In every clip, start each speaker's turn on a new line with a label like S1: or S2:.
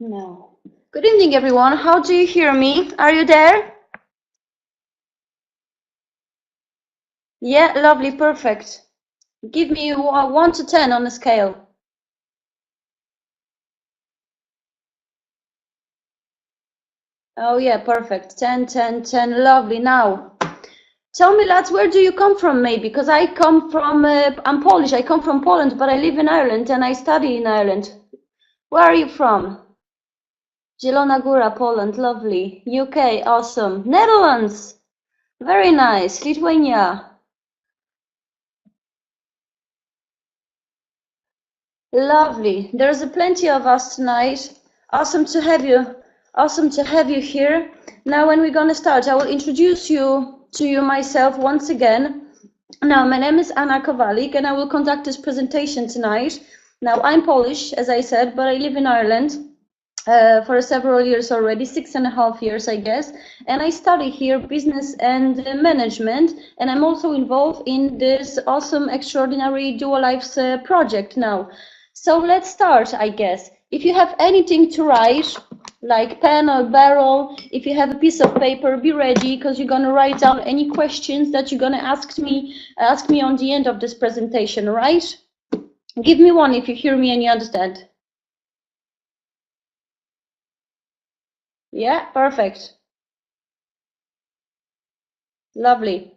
S1: No. Good evening, everyone. How do you hear me? Are you there? Yeah, lovely, perfect. Give me 1 to 10 on a scale. Oh yeah, perfect. 10, 10, 10. Lovely. Now, tell me, lads, where do you come from, maybe? Because I come from, I'm Polish. I come from Poland, but I live in Ireland and I study in Ireland. Where are you from? Zielona Góra, Poland. Lovely. UK, awesome. Netherlands. Very nice. Lithuania. Lovely. There's plenty of us tonight. Awesome to have you. Awesome to have you here. Now, when we're gonna start, I will introduce you to you myself once again. Now, my name is Anna Kowalik, and I will conduct this presentation tonight. Now, I'm Polish, as I said, but I live in Ireland for several years already, 6.5 years, I guess. And I study here business and management, and I'm also involved in this awesome, extraordinary Dual Lives project now. So let's start, I guess. If you have anything to write, like pen or barrel, if you have a piece of paper, be ready, because you're gonna write down any questions that you're gonna ask me on the end of this presentation, right? Give me one if you hear me and you understand. Yeah, perfect. Lovely.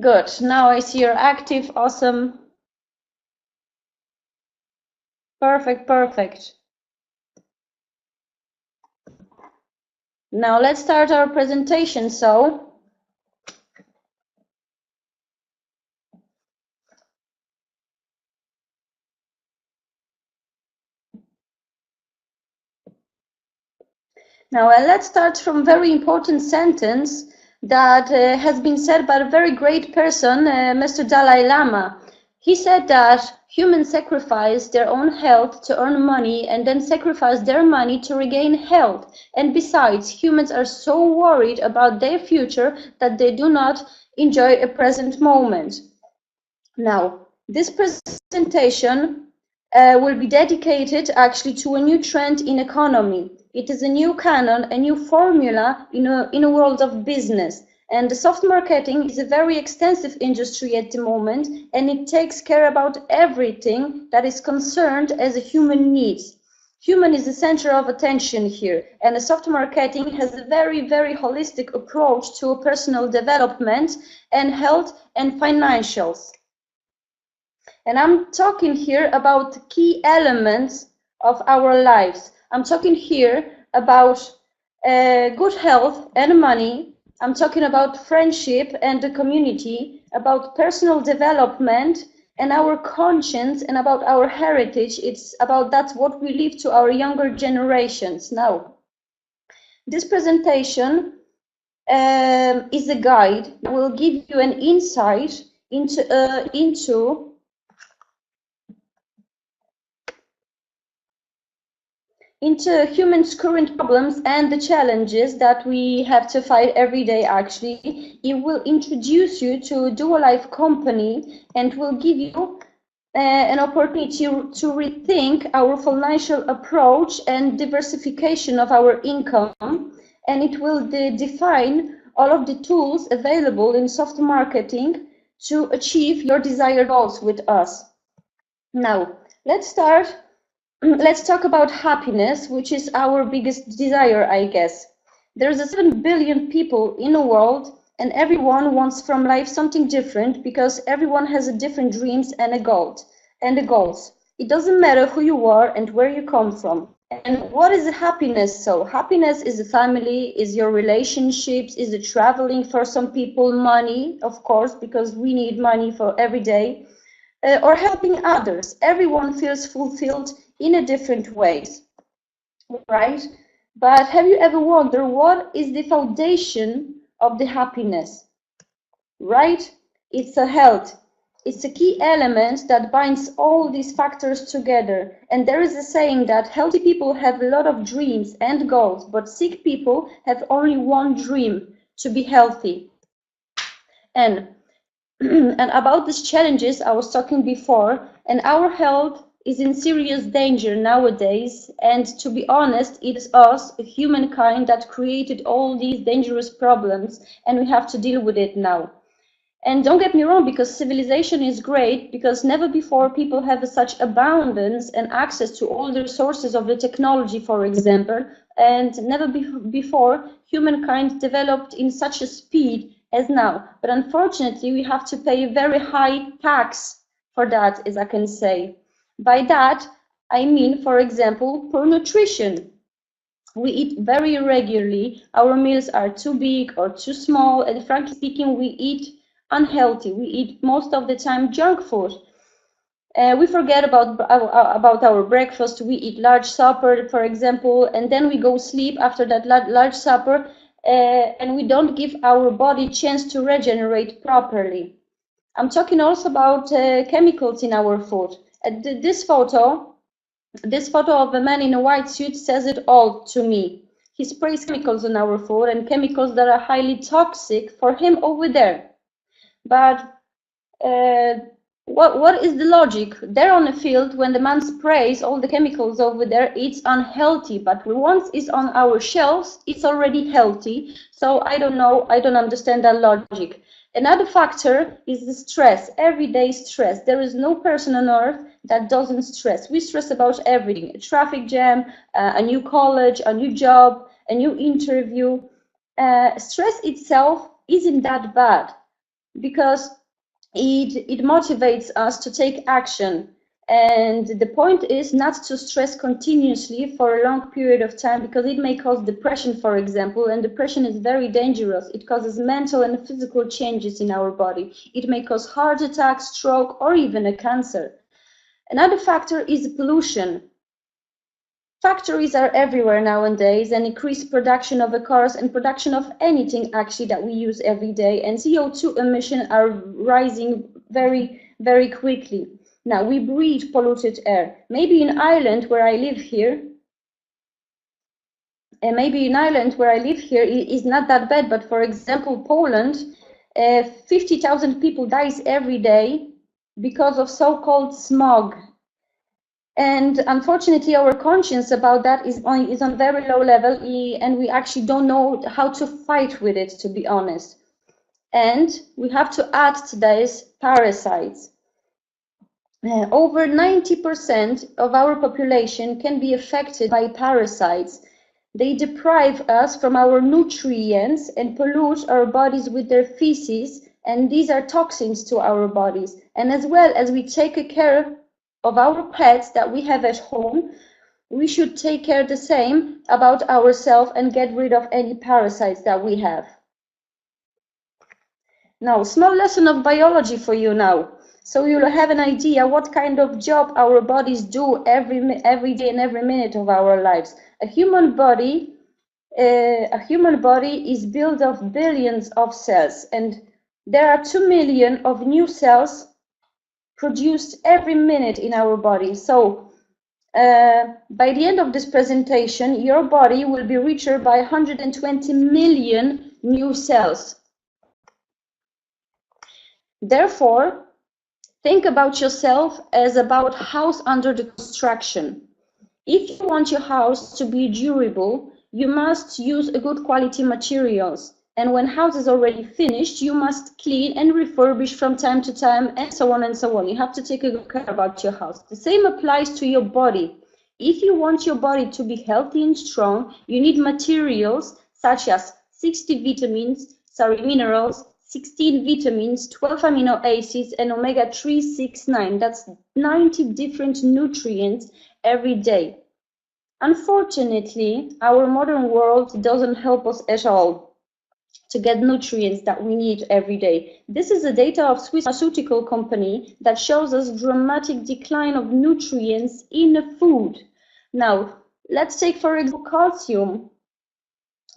S1: Good. Now I see you're active. Awesome. Perfect, perfect. Now let's start our presentation. So, let's start from a very important sentence that has been said by a very great person, Mr. Dalai Lama. He said that humans sacrifice their own health to earn money and then sacrifice their money to regain health. And besides, humans are so worried about their future that they do not enjoy a present moment. Now, this presentation will be dedicated actually to a new trend in economy. It is a new canon, a new formula in a world of business. And the soft marketing is a very extensive industry at the moment, and it takes care about everything that is concerned as a human needs. Human is the center of attention here, and the soft marketing has a very, very holistic approach to personal development and health and financials. And I'm talking here about key elements of our lives. I'm talking here about good health and money. I'm talking about friendship and the community, about personal development and our conscience, and about our heritage. It's about that's what we leave to our younger generations. Now, this presentation is a guide that will give you an insight into humans' current problems and the challenges that we have to fight every day. Actually, it will introduce you to a dual life company and will give you an opportunity to rethink our financial approach and diversification of our income, and it will define all of the tools available in soft marketing to achieve your desired goals with us. Now, let's start. Let's talk about happiness, which is our biggest desire, I guess. There's 7 billion people in the world, and everyone wants from life something different because everyone has a different dreams and a goals. It doesn't matter who you are and where you come from. And what is happiness? So happiness is a family, is your relationships, is the traveling for some people, money, of course, because we need money for every day, or helping others. Everyone feels fulfilled in a different ways, right? But have you ever wondered what is the foundation of the happiness, right? It's a health. It's a key element that binds all these factors together. And there is a saying that healthy people have a lot of dreams and goals, but sick people have only one dream: to be healthy. And about these challenges I was talking before, and our health is in serious danger nowadays, and to be honest, it is us, humankind, that created all these dangerous problems, and we have to deal with it now. And don't get me wrong, because civilization is great, because never before people have such abundance and access to all the resources of the technology, for example, and never before humankind developed in such a speed as now. But unfortunately, we have to pay a very high tax for that, as I can say. By that, I mean, for example, poor nutrition. We eat very irregularly, our meals are too big or too small, and frankly speaking, we eat unhealthy. We eat most of the time junk food. We forget about our breakfast. We eat large supper, for example, and then we go sleep after that large supper, and we don't give our body a chance to regenerate properly. I'm talking also about chemicals in our food. This photo of a man in a white suit says it all to me. He sprays chemicals on our food, and chemicals that are highly toxic for him over there. But what is the logic? There on the field, when the man sprays all the chemicals over there, it's unhealthy. But once it's on our shelves, it's already healthy. So I don't know, I don't understand that logic. Another factor is the stress, everyday stress. There is no person on earth that doesn't stress. We stress about everything: a traffic jam, a new college, a new job, a new interview. Stress itself isn't that bad, because it motivates us to take action. And the point is not to stress continuously for a long period of time, because it may cause depression, for example, and depression is very dangerous. It causes mental and physical changes in our body. It may cause heart attack, stroke, or even a cancer. Another factor is pollution. Factories are everywhere nowadays, and increased production of the cars and production of anything actually that we use every day, and CO2 emissions are rising very, very quickly. Now, we breathe polluted air. Maybe in Ireland, where I live here, it is not that bad, but for example, Poland, 50,000 people dies every day because of so-called smog. And unfortunately, our conscience about that is on very low level, and we actually don't know how to fight with it, to be honest. And we have to add to this parasites. Over 90% of our population can be affected by parasites. They deprive us from our nutrients and pollute our bodies with their feces, and these are toxins to our bodies. And as well as we take care of our pets that we have at home, we should take care the same about ourselves and get rid of any parasites that we have. Now, small lesson of biology for you now, so you'll have an idea what kind of job our bodies do every day and every minute of our lives. A human body is built of billions of cells, and there are 2 million of new cells produced every minute in our body. So by the end of this presentation, your body will be richer by 120 million new cells. Therefore, think about yourself as about a house under the construction. If you want your house to be durable, you must use a good quality materials. And when house is already finished, you must clean and refurbish from time to time, and so on and so on. You have to take good care about your house. The same applies to your body. If you want your body to be healthy and strong, you need materials such as 60 minerals, 16 vitamins, 12 amino acids, and omega-3, 6, 9. That's 90 different nutrients every day. Unfortunately, our modern world doesn't help us at all to get nutrients that we need every day. This is the data of Swiss pharmaceutical company that shows us dramatic decline of nutrients in the food. Now, let's take for example calcium.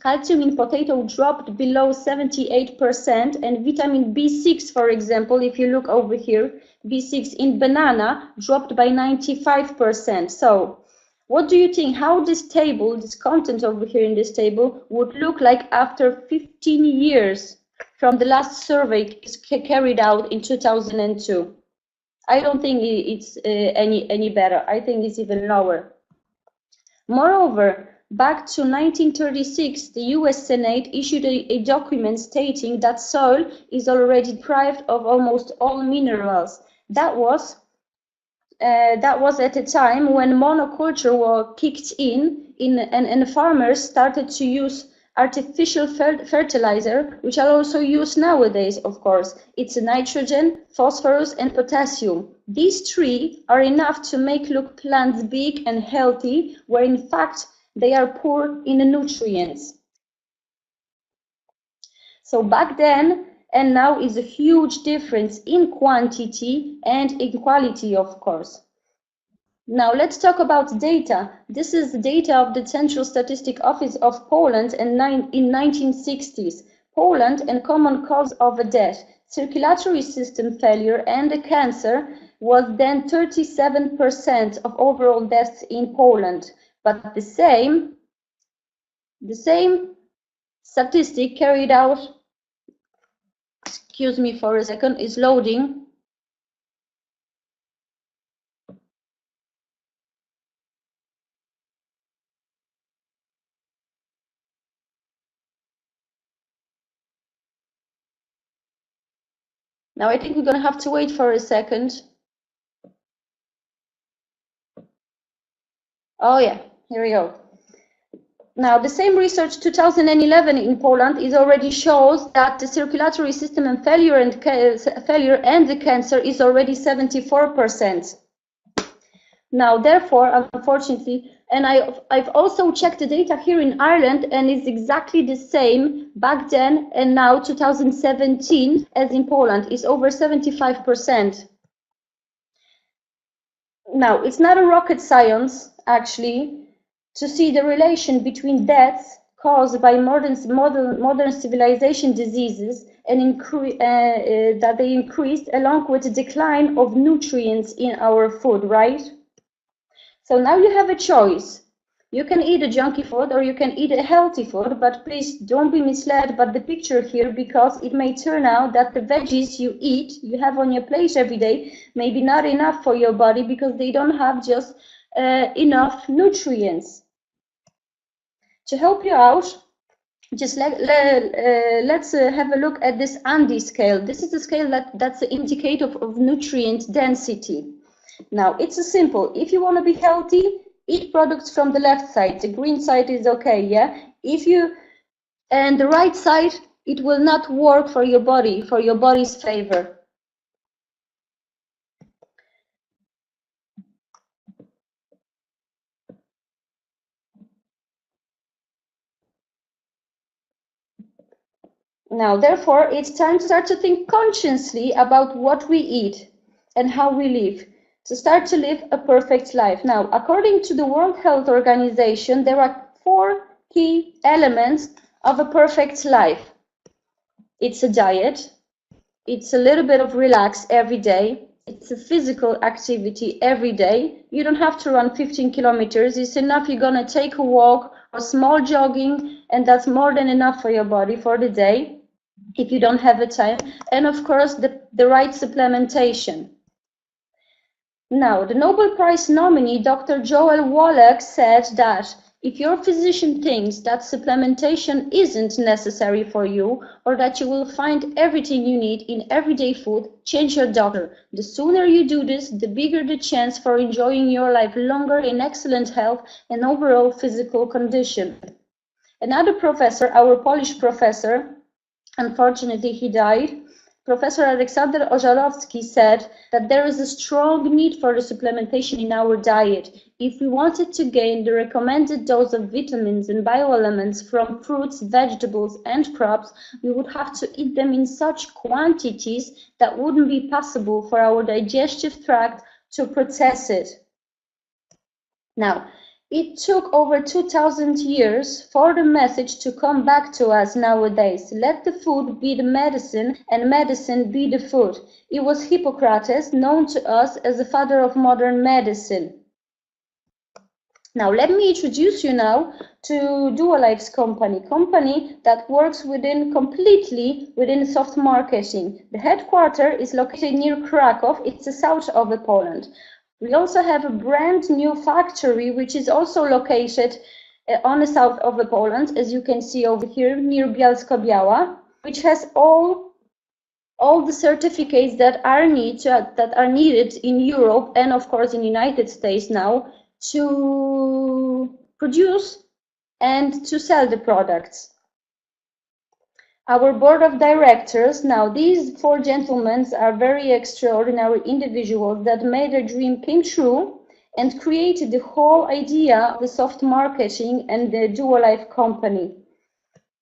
S1: Calcium in potato dropped below 78%, and vitamin B6, for example, if you look over here, B6 in banana dropped by 95%. So, what do you think, how this table, this content over here in this table, would look like after 15 years from the last survey carried out in 2002? I don't think it's any better. I think it's even lower. Moreover, back to 1936, the US Senate issued a document stating that soil is already deprived of almost all minerals. That was at a time when monoculture was kicked and farmers started to use artificial fertilizer, which are also used nowadays, of course. It's nitrogen, phosphorus, and potassium. These three are enough to make look plants big and healthy, where in fact they are poor in nutrients. So back then and now is a huge difference in quantity and in quality, of course. Now let's talk about data. This is the data of the Central Statistic Office of Poland in 1960s. Poland and common cause of death, circulatory system failure and cancer was then 37% of overall deaths in Poland. But the same statistic carried out, excuse me for a second, is loading. Now I think we're going to have to wait for a second. Oh yeah, here we go. Now the same research 2011 in Poland is already shows that the circulatory system and failure and the cancer is already 74%. Now therefore, unfortunately, and I've also checked the data here in Ireland, and it's exactly the same back then and now 2017 as in Poland, is over 75%. Now it's not a rocket science actually to see the relation between deaths caused by modern civilization diseases and that they increased along with the decline of nutrients in our food, right? So now you have a choice. You can eat a junky food or you can eat a healthy food, but please don't be misled by the picture here, because it may turn out that the veggies you have on your plate every day, may be not enough for your body because they don't have just enough nutrients. To help you out, just let's have a look at this Andy scale. This is the scale that's the indicator of nutrient density. Now it's simple. If you want to be healthy, eat products from the left side. The green side is okay, yeah? And the right side, it will not work for your body, for your body's favor. Now, therefore, it's time to start to think consciously about what we eat and how we live, to start to live a perfect life. Now, according to the World Health Organization, there are 4 key elements of a perfect life. It's a diet, it's a little bit of relax every day, it's a physical activity every day. You don't have to run 15 kilometers, it's enough you're gonna take a walk or small jogging, and that's more than enough for your body for the day if you don't have the time. And of course, the right supplementation. Now, the Nobel Prize nominee, Dr. Joel Wallach, said that if your physician thinks that supplementation isn't necessary for you, or that you will find everything you need in everyday food, change your doctor. The sooner you do this, the bigger the chance for enjoying your life longer in excellent health and overall physical condition. Another professor, our Polish professor, unfortunately he died, Professor Aleksander Orzalowski, said that there is a strong need for the supplementation in our diet. If we wanted to gain the recommended dose of vitamins and bioelements from fruits, vegetables, and crops, we would have to eat them in such quantities that wouldn't be possible for our digestive tract to process it. Now, it took over 2,000 years for the message to come back to us nowadays. Let the food be the medicine and medicine be the food. It was Hippocrates, known to us as the father of modern medicine. Now, let me introduce you now to Duolife's company that works completely within soft marketing. The headquarters is located near Krakow. It's the south of Poland. We also have a brand new factory, which is also located on the south of Poland, as you can see over here, near Bielsko-Biała, which has all the certificates that are needed in Europe and, of course, in the United States now to produce and to sell the products. Our board of directors, now these four gentlemen are very extraordinary individuals that made their dream come true and created the whole idea of the soft marketing and the Duolife company.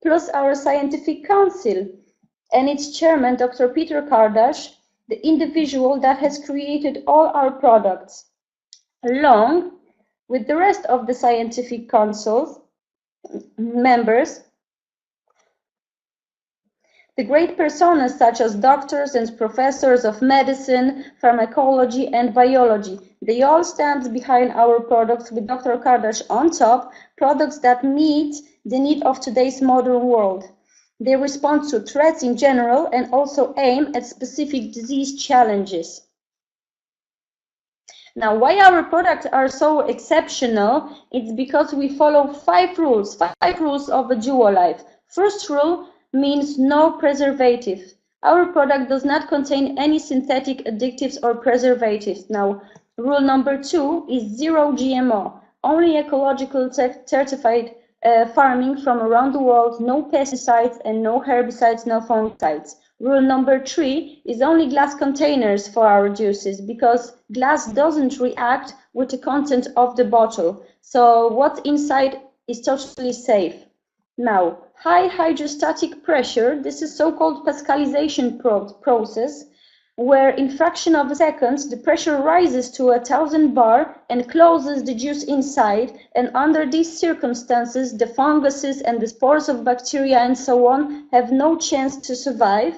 S1: Plus our scientific council and its chairman, Dr. Peter Kardash, the individual that has created all our products, along with the rest of the scientific council members, the great personas such as doctors and professors of medicine, pharmacology and biology. They all stand behind our products with Dr. Kardash on top, products that meet the need of today's modern world. They respond to threats in general and also aim at specific disease challenges. Now, why our products are so exceptional? It's because we follow five rules of a Duolife. First rule means no preservative. Our product does not contain any synthetic additives or preservatives. Now, rule number 2 is zero GMO, only ecological certified farming from around the world, no pesticides and no herbicides, no fungicides. Rule number 3 is only glass containers for our juices, because glass doesn't react with the content of the bottle. So what's inside is totally safe. Now, high hydrostatic pressure, this is so-called Pascalization process, where in fraction of seconds the pressure rises to 1000 bar and closes the juice inside, and under these circumstances the funguses and the spores of bacteria and so on have no chance to survive.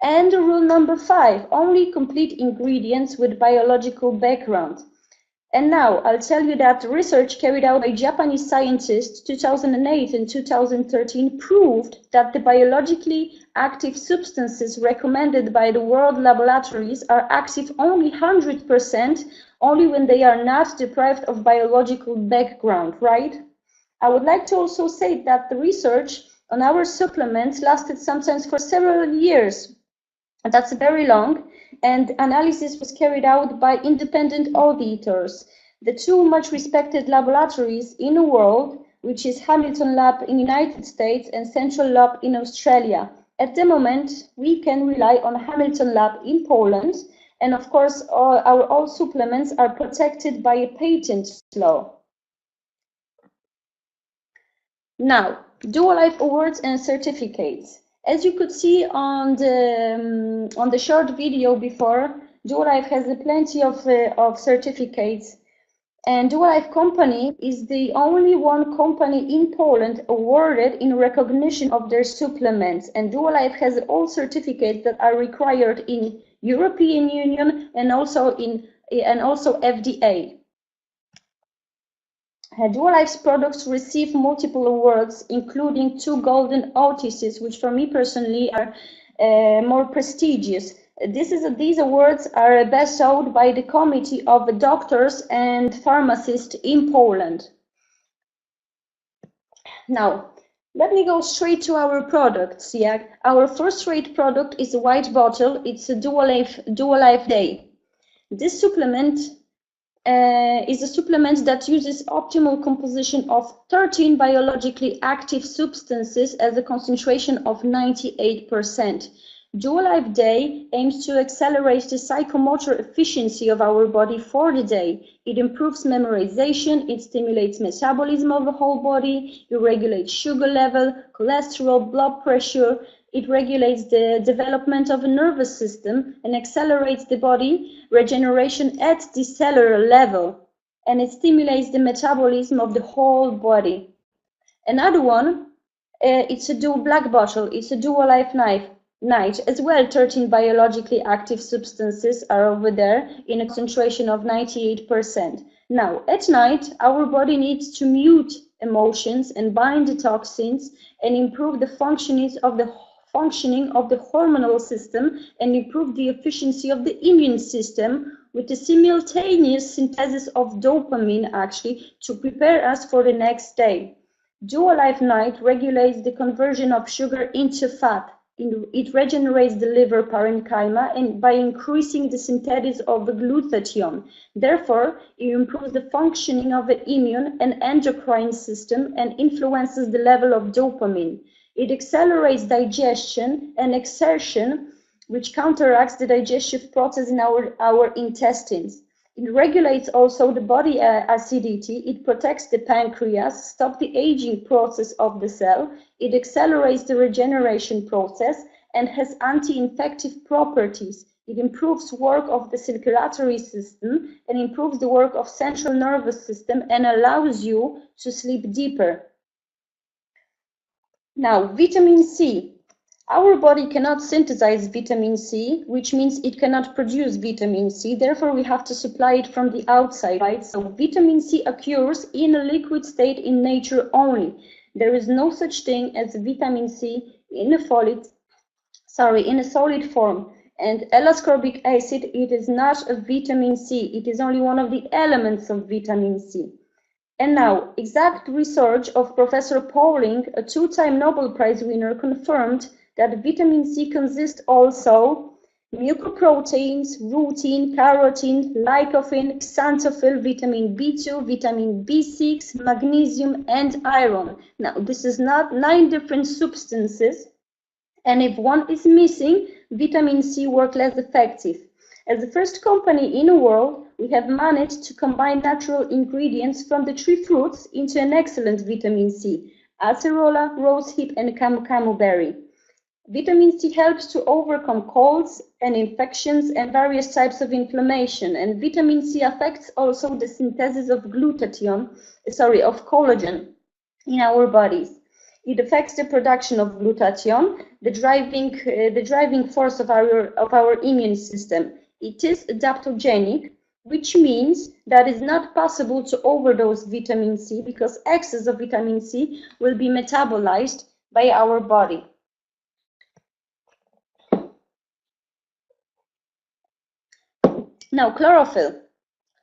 S1: And rule number 5, only complete ingredients with biological background. And now I'll tell you that research carried out by Japanese scientists 2008 and 2013 proved that the biologically active substances recommended by the world laboratories are active only 100%, only when they are not deprived of biological background, right? I would like to also say that the research on our supplements lasted sometimes for several years. That's very long, and analysis was carried out by independent auditors. The two much respected laboratories in the world, which is Hamilton Lab in the United States and Central Lab in Australia. At the moment, we can rely on Hamilton Lab in Poland, and of course all supplements are protected by a patent law. Now, Duolife awards and certificates. As you could see on the short video before, Duolife has plenty of certificates, and Duolife company is the only one company in Poland awarded in recognition of their supplements. And Duolife has all certificates that are required in European Union and also FDA. Duolife's products receive multiple awards, including 2 golden Otises, which for me personally are more prestigious. These awards are bestowed by the Committee of Doctors and Pharmacists in Poland. Now, let me go straight to our products. Yeah, our first-rate product is a white bottle. It's a Duolife Day. This supplement is a supplement that uses optimal composition of 13 biologically active substances as a concentration of 98%. Duolife Day aims to accelerate the psychomotor efficiency of our body for the day. It improves memorization, it stimulates metabolism of the whole body, it regulates sugar level, cholesterol, blood pressure, it regulates the development of a nervous system and accelerates the body regeneration at the cellular level, and it stimulates the metabolism of the whole body. Another one, it's a Duo Black bottle, it's a Duolife knife. night as well. 13 biologically active substances are over there in a concentration of 98%. Now, at night, our body needs to mute emotions and bind the toxins and improve the functioning of the hormonal system and improve the efficiency of the immune system with the simultaneous synthesis of dopamine actually to prepare us for the next day. Dual Life Night regulates the conversion of sugar into fat. It regenerates the liver parenchyma and by increasing the synthesis of the glutathione. Therefore, it improves the functioning of the immune and endocrine system and influences the level of dopamine. It accelerates digestion and exertion, which counteracts the digestive process in our intestines. It regulates also the body acidity. It protects the pancreas, stops the aging process of the cell. It accelerates the regeneration process and has anti-infective properties. It improves work of the circulatory system and improves the work of central nervous system and allows you to sleep deeper. Now, vitamin C. Our body cannot synthesize vitamin C, which means it cannot produce vitamin C. Therefore, we have to supply it from the outside, right? So vitamin C occurs in a liquid state in nature only. There is no such thing as vitamin C in a solid form. And L-ascorbic acid, it is not a vitamin C. It is only one of the elements of vitamin C. And now, exact research of Professor Pauling, a two-time Nobel Prize winner, confirmed that vitamin C consists also mucoproteins, rutin, carotene, lycopene, xanthophyll, vitamin B2, vitamin B6, magnesium, and iron. Now, this is not 9 different substances, and if one is missing, vitamin C works less effective. As the first company in the world, we have managed to combine natural ingredients from the 3 fruits into an excellent vitamin C: acerola, rosehip, and camu berry. Vitamin C helps to overcome colds and infections and various types of inflammation. And vitamin C affects also the synthesis of collagen in our bodies. It affects the production of glutathione, the driving force of our immune system. It is adaptogenic, which means that it's not possible to overdose vitamin C because excess of vitamin C will be metabolized by our body. Now, chlorophyll.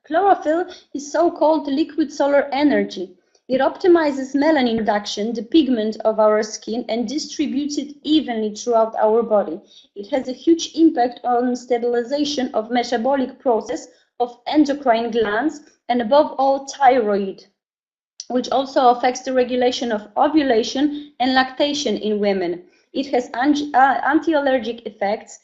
S1: Chlorophyll is so-called liquid solar energy. It optimizes melanin production, the pigment of our skin, and distributes it evenly throughout our body. It has a huge impact on stabilization of metabolic process of endocrine glands and above all thyroid, which also affects the regulation of ovulation and lactation in women. It has anti-allergic effects,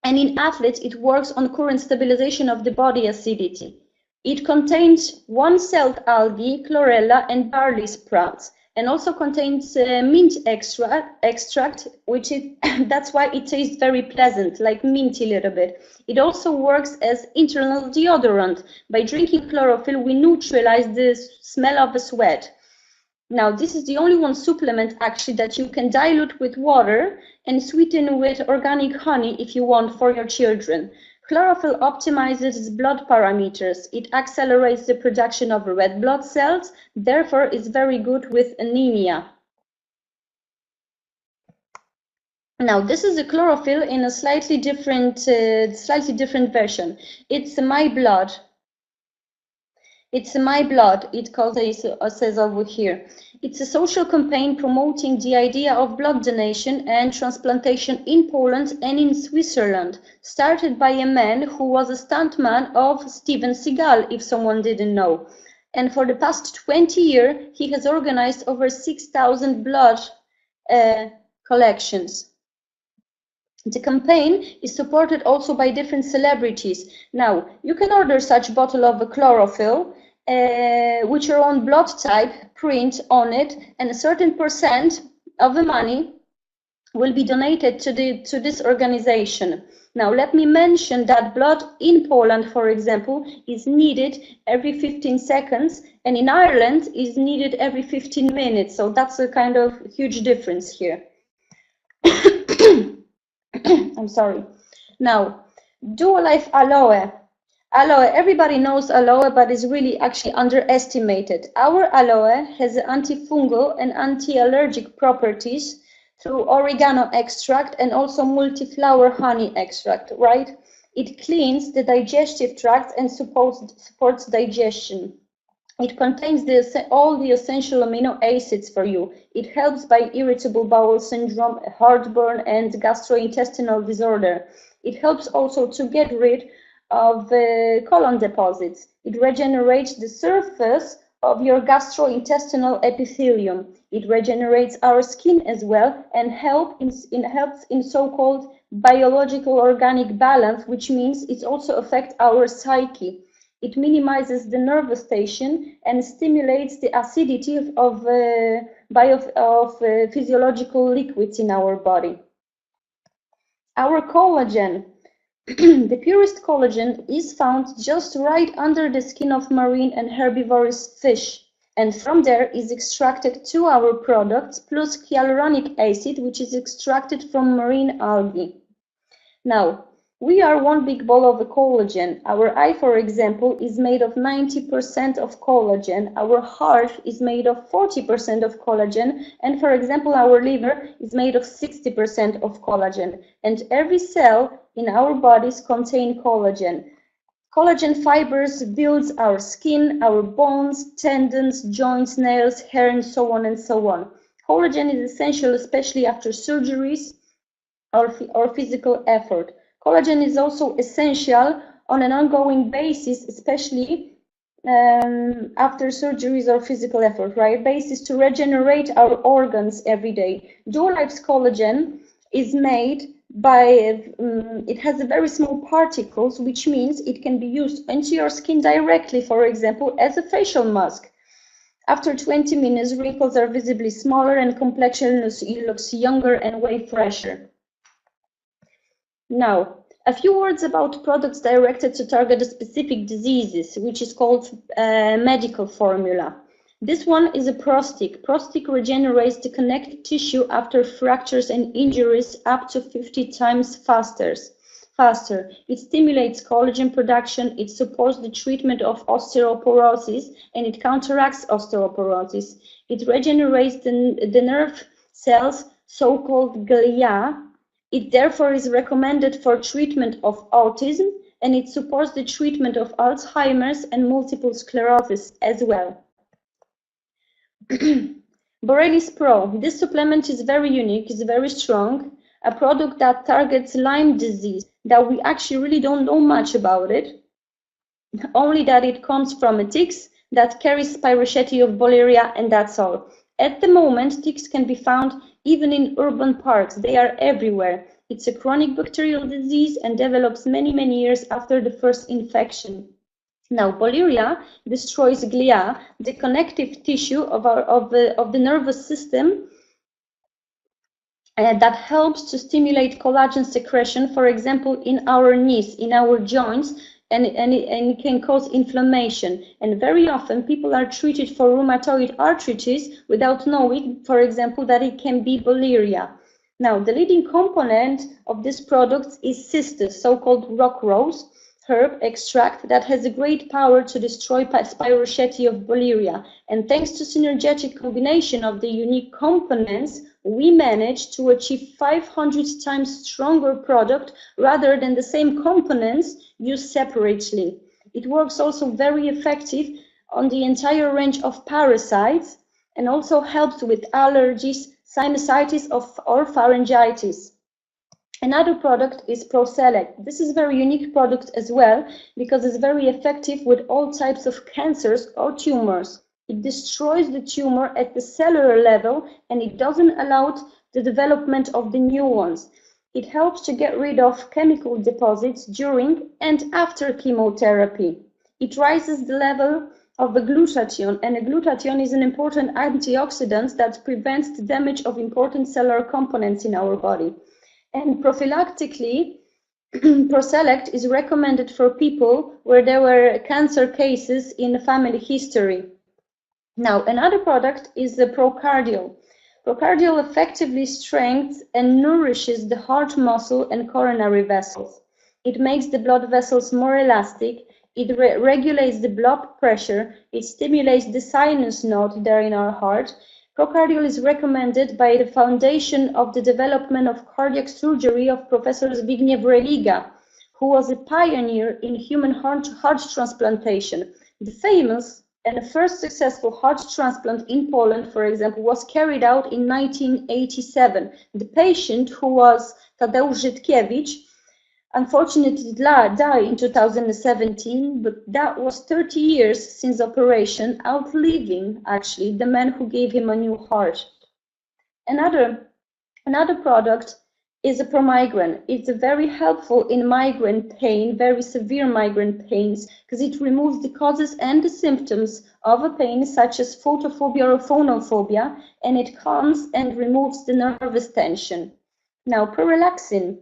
S1: and in athletes it works on current stabilization of the body acidity. It contains one-celled algae, chlorella, and barley sprouts, and also contains mint extract, which is that's why it tastes very pleasant, like minty a little bit. It also works as internal deodorant. By drinking chlorophyll, we neutralize the smell of the sweat. Now, this is the only one supplement actually that you can dilute with water and sweeten with organic honey if you want for your children. Chlorophyll optimizes blood parameters. It accelerates the production of red blood cells, therefore is very good with anemia. Now, this is a chlorophyll in a slightly different version. It's My Blood. It's My Blood, it says over here. It's a social campaign promoting the idea of blood donation and transplantation in Poland and in Switzerland, started by a man who was a stuntman of Steven Seagal, if someone didn't know. And for the past 20 years, he has organized over 6,000 blood collections. The campaign is supported also by different celebrities. Now, you can order such bottle of chlorophyll, which your own blood type print on it, and a certain % of the money will be donated to this organization. Now, let me mention that blood in Poland, for example, is needed every 15 seconds, and in Ireland is needed every 15 minutes. So that's a kind of huge difference here. I'm sorry. Now, Duolife Aloe. Aloe, everybody knows aloe, but is really actually underestimated. Our aloe has antifungal and anti-allergic properties through oregano extract and also multi-flower honey extract, right? It cleans the digestive tract and supports digestion. It contains all the essential amino acids for you. It helps by irritable bowel syndrome, heartburn, and gastrointestinal disorder. It helps also to get rid of colon deposits. It regenerates the surface of your gastrointestinal epithelium. It regenerates our skin as well and helps in so-called biological organic balance, which means it also affects our psyche. It minimizes the nervous station and stimulates the acidity of physiological liquids in our body. Our collagen. The purest collagen is found just right under the skin of marine and herbivorous fish, and from there is extracted to our products plus hyaluronic acid, which is extracted from marine algae. Now, we are one big ball of collagen. Our eye, for example, is made of 90% of collagen. Our heart is made of 40% of collagen. And for example, our liver is made of 60% of collagen. And every cell in our bodies contain collagen. Collagen fibers builds our skin, our bones, tendons, joints, nails, hair, and so on and so on. Collagen is essential, especially after surgeries or physical effort. Collagen is also essential on an ongoing basis, especially after surgeries or physical effort, right? Basis to regenerate our organs every day. Duolife's collagen is made by, it has a very small particles, which means it can be used into your skin directly, for example, as a facial mask. After 20 minutes, wrinkles are visibly smaller and complexion looks younger and way fresher. Now, a few words about products directed to target specific diseases, which is called medical formula. This one is a prostic. Prostic regenerates the connective tissue after fractures and injuries up to 50 times faster. It stimulates collagen production, it supports the treatment of osteoporosis, and it counteracts osteoporosis. It regenerates the nerve cells, so-called glia. It therefore is recommended for treatment of autism, and it supports the treatment of Alzheimer's and multiple sclerosis as well. Borelis Pro. This supplement is very unique, it's very strong, a product that targets Lyme disease, that we actually really don't know much about it, only that it comes from ticks that carries spirochetes of Bolleria, and that's all. At the moment, ticks can be found even in urban parks. They are everywhere. It's a chronic bacterial disease and develops many, many years after the first infection. Now, Bolleria destroys glia, the connective tissue of the nervous system, that helps to stimulate collagen secretion, for example, in our knees, in our joints, and it can cause inflammation. And very often people are treated for rheumatoid arthritis without knowing, for example, that it can be Bolleria. Now, the leading component of this product is cistus, so-called rock rose herb extract that has a great power to destroy spirochetes of Bolleria. And thanks to synergetic combination of the unique components, we managed to achieve 500 times stronger product rather than the same components used separately. It works also very effective on the entire range of parasites and also helps with allergies, sinusitis or pharyngitis. Another product is ProSelect. This is a very unique product as well because it's very effective with all types of cancers or tumors. It destroys the tumor at the cellular level and it doesn't allow the development of the new ones. It helps to get rid of chemical deposits during and after chemotherapy. It raises the level of the glutathione, and a glutathione is an important antioxidant that prevents the damage of important cellular components in our body. And prophylactically, ProSelect is recommended for people where there were cancer cases in the family history. Now, another product is the ProCardial. Procardial effectively strengthens and nourishes the heart muscle and coronary vessels. It makes the blood vessels more elastic. It regulates the blood pressure. It stimulates the sinus node there in our heart. Procardial is recommended by the Foundation of the Development of Cardiac Surgery of Professor Zbigniew Religa, who was a pioneer in human heart transplantation. The famous and the first successful heart transplant in Poland, for example, was carried out in 1987. The patient, who was Tadeusz Żytkiewicz, unfortunately died in 2017, but that was 30 years since operation, outliving actually the man who gave him a new heart. Another product is a promigrant. It's very helpful in migraine pain, very severe migraine pains, because it removes the causes and the symptoms of a pain such as photophobia or phonophobia, and it calms and removes the nervous tension. Now, prorelaxin.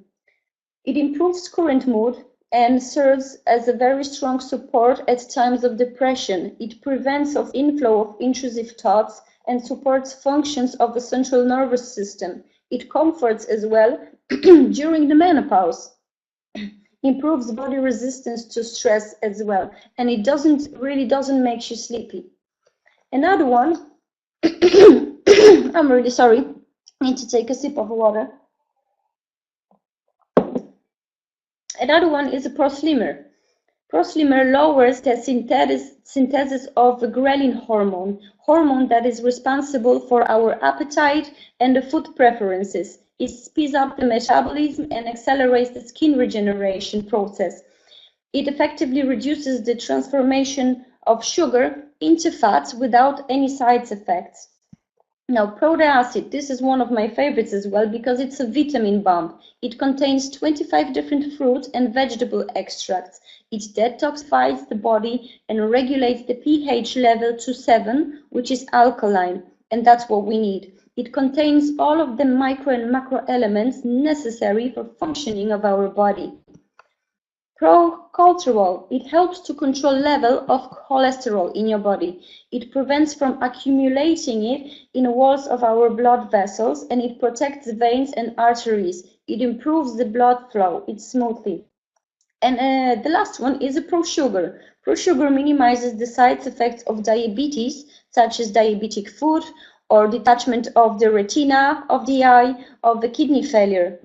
S1: It improves current mood and serves as a very strong support at times of depression. It prevents of inflow of intrusive thoughts and supports functions of the central nervous system. It comforts as well during the menopause, improves body resistance to stress as well, and it really doesn't make you sleepy. Another one, I'm really sorry, I need to take a sip of water. Another one is a proslimer. Proslimer lowers the synthesis of ghrelin hormone that is responsible for our appetite and the food preferences. It speeds up the metabolism and accelerates the skin regeneration process. It effectively reduces the transformation of sugar into fats without any side effects. Now, proteacid, this is one of my favorites as well because it's a vitamin bomb. It contains 25 different fruit and vegetable extracts. It detoxifies the body and regulates the pH level to 7, which is alkaline, and that's what we need. It contains all of the micro and macro elements necessary for functioning of our body. Procultural, it helps to control level of cholesterol in your body. It prevents from accumulating it in the walls of our blood vessels, and it protects veins and arteries. It improves the blood flow, it's smoothly. And the last one is a pro-sugar. Pro-sugar minimizes the side effects of diabetes, such as diabetic foot or detachment of the retina of the eye, of the kidney failure,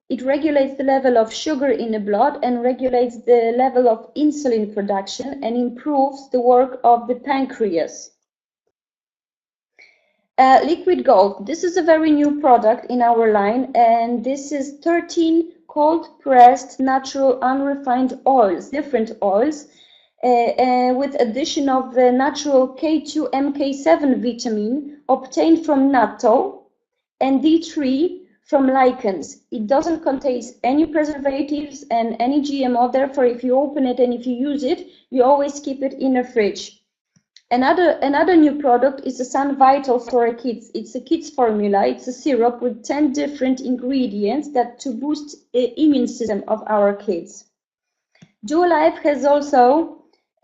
S1: It regulates the level of sugar in the blood and regulates the level of insulin production and improves the work of the pancreas. Liquid gold. This is a very new product in our line, and this is 13 cold-pressed natural unrefined oils, different oils, with addition of the natural K2 MK7 vitamin obtained from natto and D3 from lichens. It doesn't contain any preservatives and any GMO, therefore if you open it and if you use it, you always keep it in a fridge. Another new product is the Sun Vital for kids. It's a kids formula. It's a syrup with 10 different ingredients that to boost the immune system of our kids. Duolife has also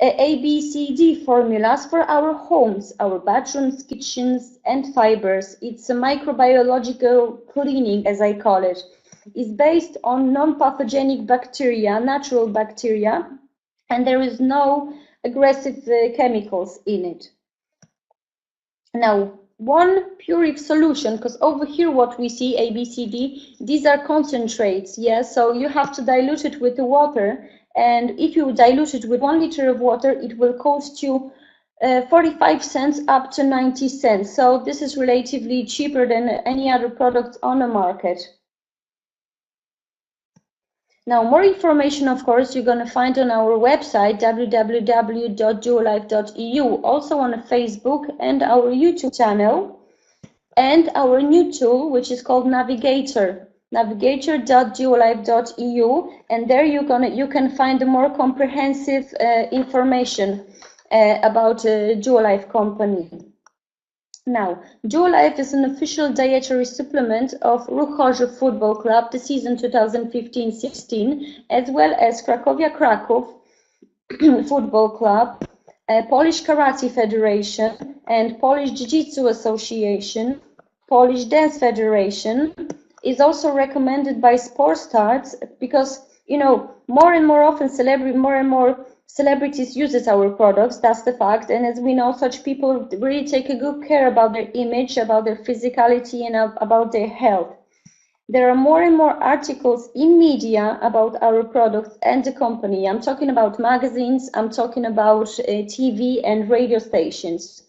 S1: ABCD formulas for our homes, our bathrooms, kitchens, and fibers. It's a microbiological cleaning, as I call it. It's based on non-pathogenic bacteria, natural bacteria, and there is no aggressive chemicals in it. Now, one Purif solution, because over here what we see, ABCD, these are concentrates, yes, so you have to dilute it with the water, and if you dilute it with 1 liter of water, it will cost you 45 cents up to 90 cents, so this is relatively cheaper than any other product on the market. Now, more information, of course, you're going to find on our website, www.duolife.eu, also on Facebook and our YouTube channel, and our new tool, which is called Navigator, navigator.duolife.eu, and there you can find a more comprehensive information about Duolife company. Now, Duolife is an official dietary supplement of Ruch Chorzów Football Club, the season 2015-16, as well as Cracovia Kraków Football Club, Polish Karate Federation and Polish Jiu-Jitsu Association, Polish Dance Federation is also recommended by sports stars because, you know, more and more often more and more celebrities uses our products, that's the fact. And as we know, such people really take a good care about their image, about their physicality, and about their health. There are more and more articles in media about our products and the company. I'm talking about magazines, I'm talking about TV and radio stations.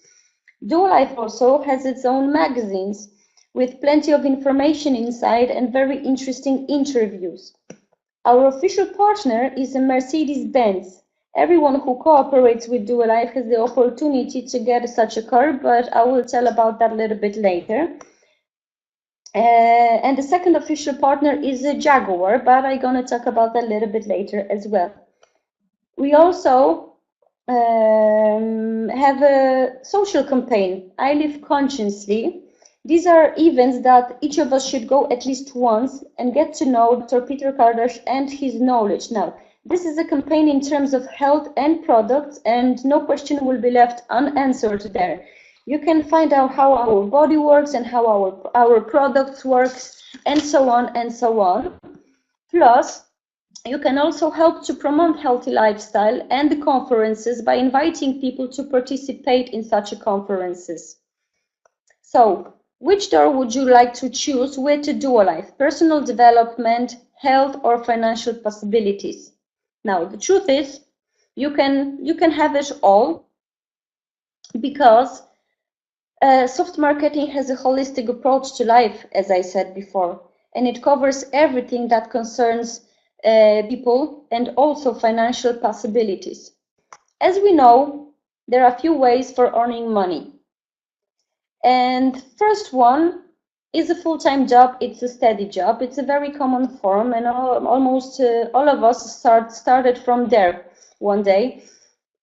S1: Duolife also has its own magazines with plenty of information inside and very interesting interviews. Our official partner is a Mercedes-Benz. Everyone who cooperates with Duolife has the opportunity to get such a car, but I will tell about that a little bit later. And the second official partner is a Jaguar, but I'm going to talk about that a little bit later as well. We also have a social campaign, I Live Consciously. These are events that each of us should go at least once and get to know Dr. Peter Kardash and his knowledge. Now, this is a campaign in terms of health and products, and no question will be left unanswered there. You can find out how our body works and how our products works, and so on and so on. Plus, you can also help to promote healthy lifestyle and the conferences by inviting people to participate in such conferences. So, which door would you like to choose with Duolife? Personal development, health, or financial possibilities? Now, the truth is, you can have it all, because soft marketing has a holistic approach to life, as I said before, and it covers everything that concerns people and also financial possibilities. As we know, there are a few ways for earning money. And first one is a full-time job. It's a steady job. It's a very common form, and almost all of us started from there one day.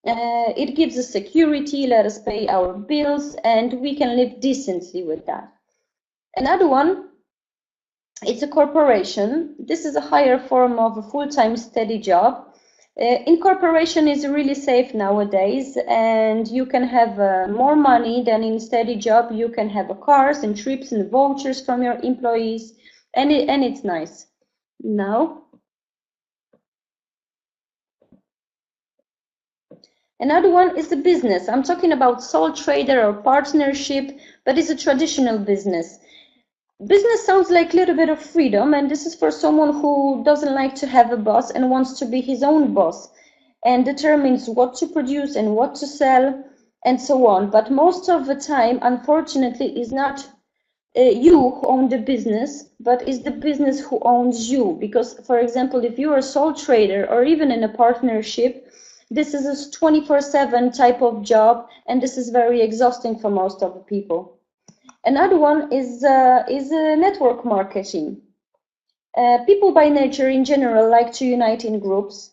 S1: It gives us security, let us pay our bills, and we can live decently with that. Another one, it's a corporation. This is a higher form of a full-time steady job. Incorporation is really safe nowadays, and you can have more money than in steady job. You can have cars and trips and vouchers from your employees, and it's nice. Now, another one is the business. I'm talking about sole trader or partnership, but it's a traditional business. Business sounds like a little bit of freedom, and this is for someone who doesn't like to have a boss and wants to be his own boss and determines what to produce and what to sell and so on. But most of the time, unfortunately, is not you who own the business, but is the business who owns you. Because, for example, if you're a sole trader or even in a partnership, this is a 24/7 type of job, and this is very exhausting for most of the people. Another one is network marketing. People by nature in general like to unite in groups.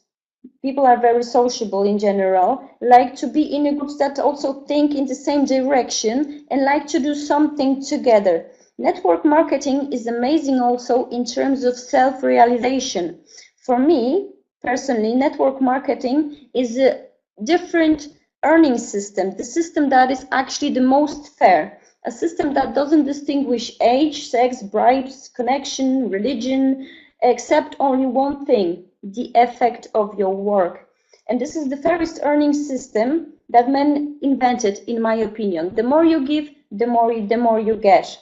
S1: People are very sociable in general, like to be in groups that also think in the same direction and like to do something together. Network marketing is amazing also in terms of self-realization. For me, personally, network marketing is a different earning system, the system that is actually the most fair. A system that doesn't distinguish age, sex, bribes, connection, religion, except only one thing, the effect of your work. And this is the fairest earning system that man invented, in my opinion. The more you give, the more you get.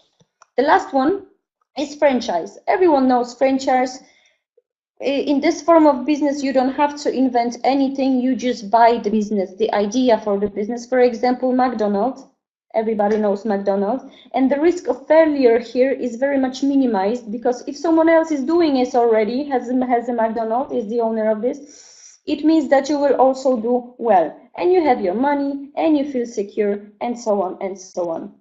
S1: The last one is franchise. Everyone knows franchise. In this form of business, you don't have to invent anything. You just buy the business, the idea for the business. For example, McDonald's. Everybody knows McDonald's, and the risk of failure here is very much minimized, because if someone else is doing it already, has a McDonald's, is the owner of this, it means that you will also do well, and you have your money, and you feel secure, and so on and so on.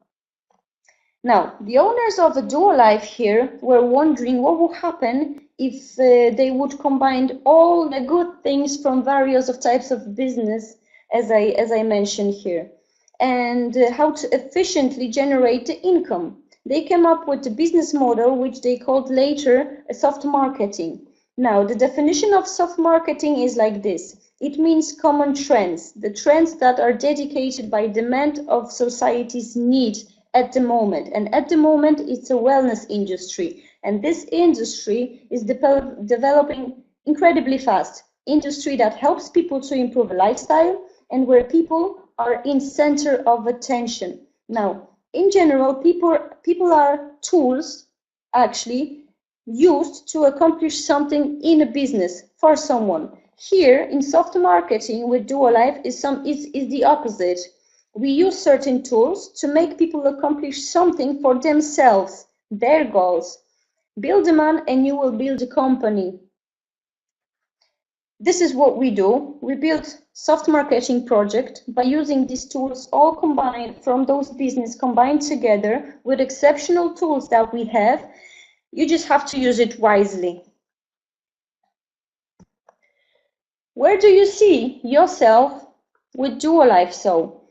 S1: Now, the owners of Duolife here were wondering what would happen if they would combine all the good things from various types of business, as I mentioned here, and how to efficiently generate the income. They came up with a business model which they called later soft marketing. Now, the definition of soft marketing is like this. It means common trends, the trends that are dedicated by demand of society's need at the moment. And at the moment, it's a wellness industry. And this industry is developing incredibly fast. Industry that helps people to improve lifestyle and where people are in center of attention. Now, in general, people are tools actually used to accomplish something in a business for someone. Here in soft marketing with Duolife is the opposite. We use certain tools to make people accomplish something for themselves, their goals. Build a man and you will build a company. This is what we do. We build soft marketing project by using these tools all combined from those business combined together with exceptional tools that we have. You just have to use it wisely. Where do you see yourself with Duolife? So,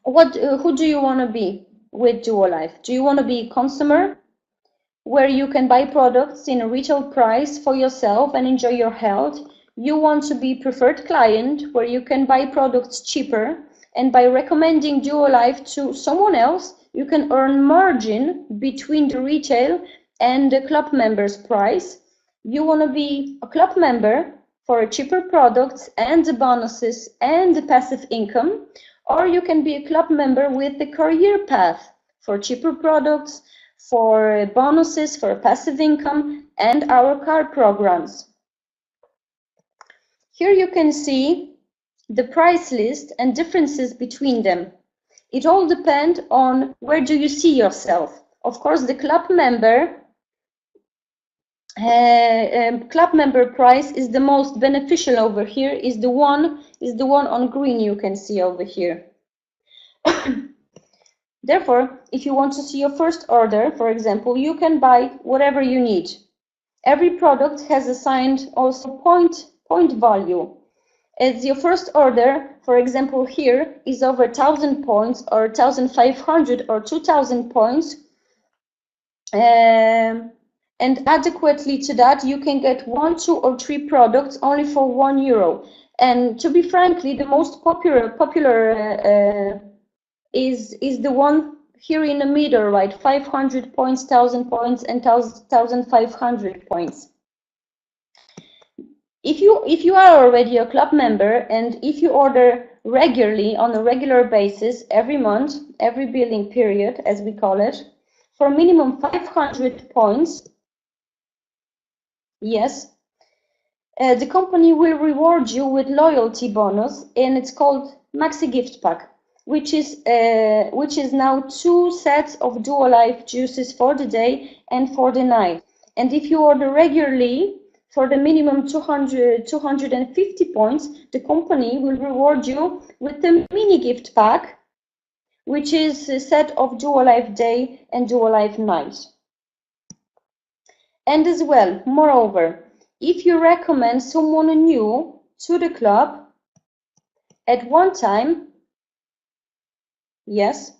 S1: who do you want to be with Duolife? Do you want to be a consumer, where you can buy products in a retail price for yourself and enjoy your health? You want to be preferred client, where you can buy products cheaper, and by recommending Duolife to someone else, you can earn margin between the retail and the club member's price. You want to be a club member for cheaper products and the bonuses and the passive income, or you can be a club member with the career path for cheaper products, for bonuses, for passive income, and our card programs. Here you can see the price list and differences between them. It all depends on where do you see yourself. Of course, the club member price is the most beneficial over here, is the one on green you can see over here. Therefore, if you want to see your first order, for example, you can buy whatever you need. Every product has assigned also point value. As your first order, for example, here is over 1,000 points or 1,500 or 2,000 points. And adequately to that, you can get 1, 2, or 3 products only for €1. And to be frankly, the most popular is the one here in the middle, right? 500 points, 1,000 points, and 1,500 points. If you are already a club member, and if you order regularly on a regular basis every month, every billing period, as we call it, for minimum 500 points, yes, the company will reward you with loyalty bonus, and it's called Maxi Gift Pack, which is now 2 sets of Duolife juices for the day and for the night. And if you order regularly for the minimum 250 points, the company will reward you with the mini gift pack, which is a set of Duolife day and Duolife night. And as well, moreover, if you recommend someone new to the club at one time, yes,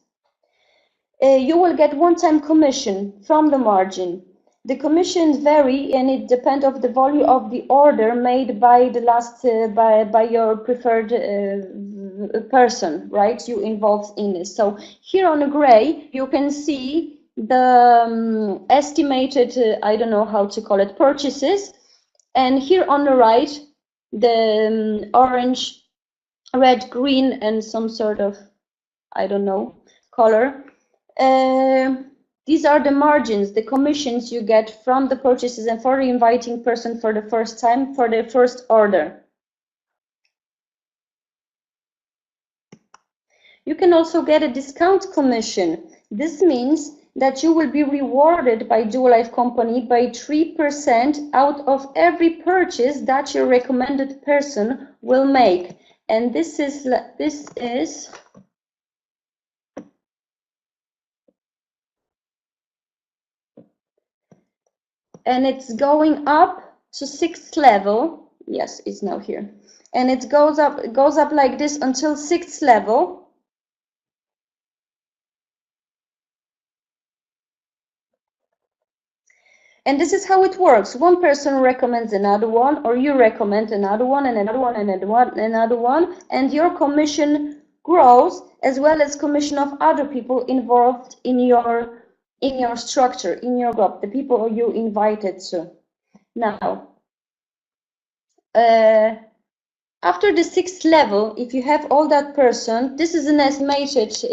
S1: you will get one-time commission from the margin. The commissions vary, and it depends on the value of the order made by the last by your preferred person, right? You involved in this. So here on the gray, you can see the estimated, I don't know how to call it, purchases, and here on the right, the orange, red, green, and some sort of, I don't know, color. These are the margins, the commissions you get from the purchases and for the inviting person for the first time, for the first order. You can also get a discount commission. This means that you will be rewarded by Duolife company by 3% out of every purchase that your recommended person will make. And this is and it's going up to 6th level. Yes, it's now here. And it goes up like this until 6th level. And this is how it works. One person recommends another one, or you recommend another one, and another one, and another one, and your commission grows, as well as commission of other people involved in your structure, in your group, the people you invited to. Now, after the 6th level, if you have all that person, this is an estimated,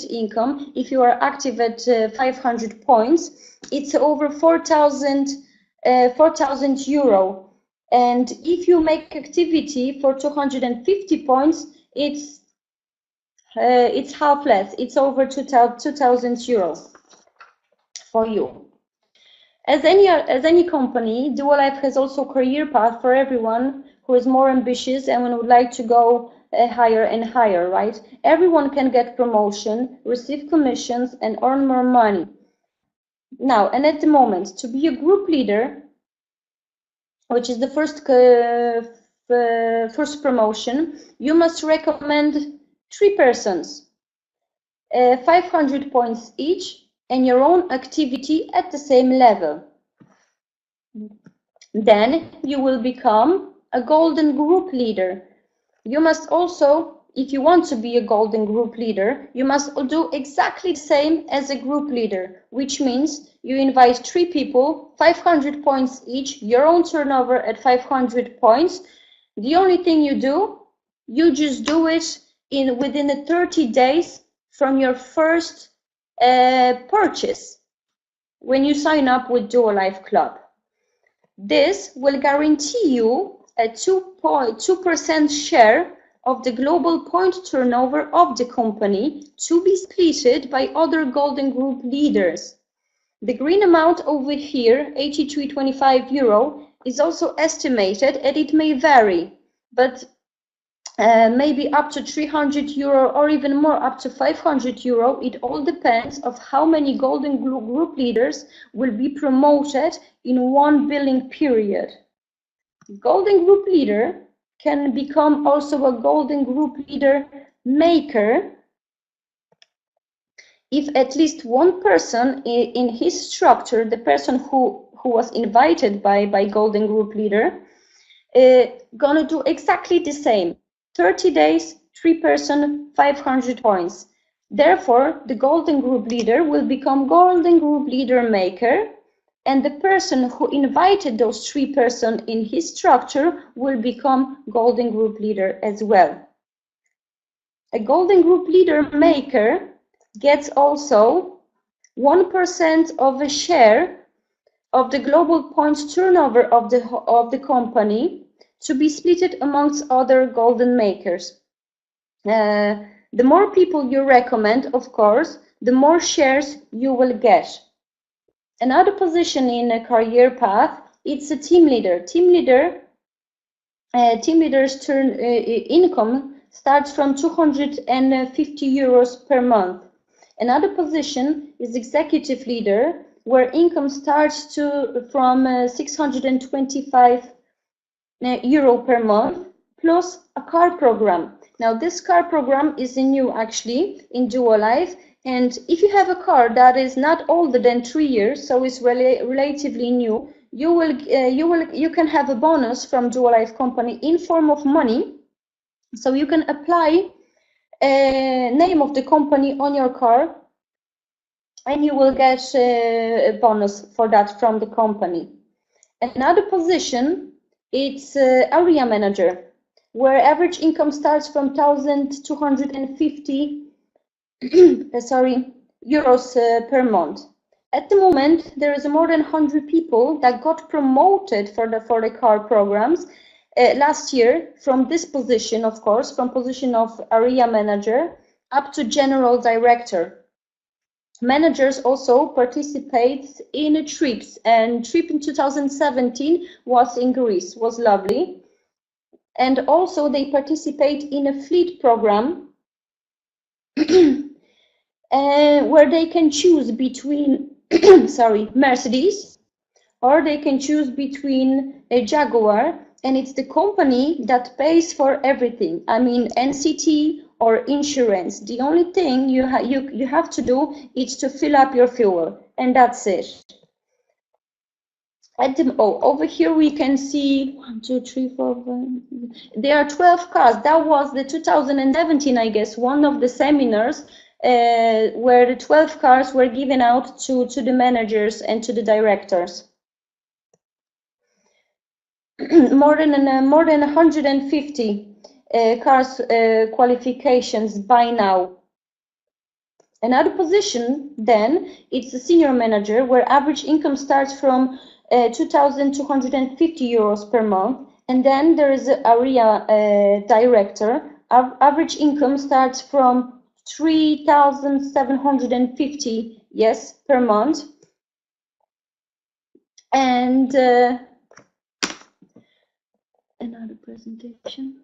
S1: income. If you are active at 500 points, it's over 4,000 euro. And if you make activity for 250 points, it's half less. It's over 2,000 euro for you. As any company, Duolife has also a career path for everyone who is more ambitious and would like to go higher and higher, right? Everyone can get promotion, receive commissions, and earn more money. Now, and at the moment, to be a group leader, which is the first promotion, you must recommend 3 persons, 500 points each, and your own activity at the same level. Then you will become a golden group leader. You must also, if you want to be a golden group leader, you must do exactly the same as a group leader, which means you invite 3 people, 500 points each, your own turnover at 500 points. The only thing you do, you just do it within the 30 days from your first purchase when you sign up with Duolife Club. This will guarantee you a 2% share of the global point turnover of the company to be split by other golden group leaders. The green amount over here, 83.25 euro, is also estimated, and it may vary, but maybe up to 300 euro or even more, up to 500 euro. It all depends on how many golden group leaders will be promoted in one billing period. Golden group leader can become also a golden group leader maker if at least one person in his structure, the person who was invited by golden group leader, gonna do exactly the same. 30 days, 3 person, 500 points. Therefore, the golden group leader will become golden group leader maker, and the person who invited those 3 persons in his structure will become golden group leader as well. A golden group leader maker gets also 1% of a share of the global points turnover of the company, to be split amongst other golden makers. The more people you recommend, of course, the more shares you will get. Another position in a career path, it's a team leader. Team leader's income starts from 250 euros per month. Another position is executive leader, where income starts from 625 euro per month, plus a car program. Now, this car program is new actually in Duolife, and if you have a car that is not older than 3 years, so it's relatively new, you can have a bonus from Duolife company in form of money. So you can apply name of the company on your car, and you will get a bonus for that from the company. Another position, it's area manager, where average income starts from 1,250 euros per month. At the moment, there is more than 100 people that got promoted for the car programs last year from this position, of course, from position of area manager up to general director. Managers also participate in trips, and trip in 2017 was in Greece, was lovely. And also they participate in a fleet program where they can choose between Mercedes, or they can choose between a Jaguar, and it's the company that pays for everything. I mean, NCT or insurance. The only thing you have to do is to fill up your fuel, and that's it. over here we can see 1, 2, 3, 4, 5. There are 12 cars. That was the 2017, I guess, one of the seminars where the 12 cars were given out to the managers and to the directors. more than 150 cars qualifications by now. Another position then, it's the senior manager, where average income starts from 2,250 euros per month, and then there is an area director. Average income starts from 3,750, yes, per month. And another presentation.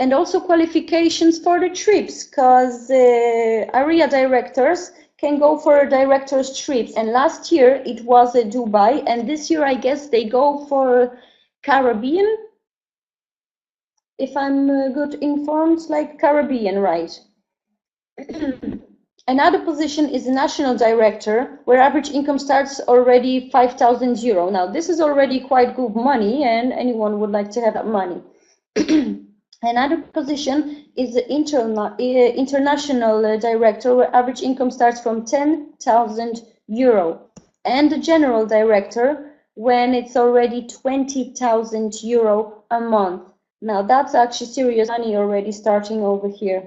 S1: And also qualifications for the trips, because area directors can go for directors' trips. And last year it was Dubai, and this year I guess they go for Caribbean, if I'm good informed, like Caribbean, right? Another position is a national director, where average income starts already 5,000 euro. Now this is already quite good money, and anyone would like to have that money. Another position is the international director, where average income starts from 10,000 euro, and the general director when it's already 20,000 euro a month. Now that's actually serious money already starting over here.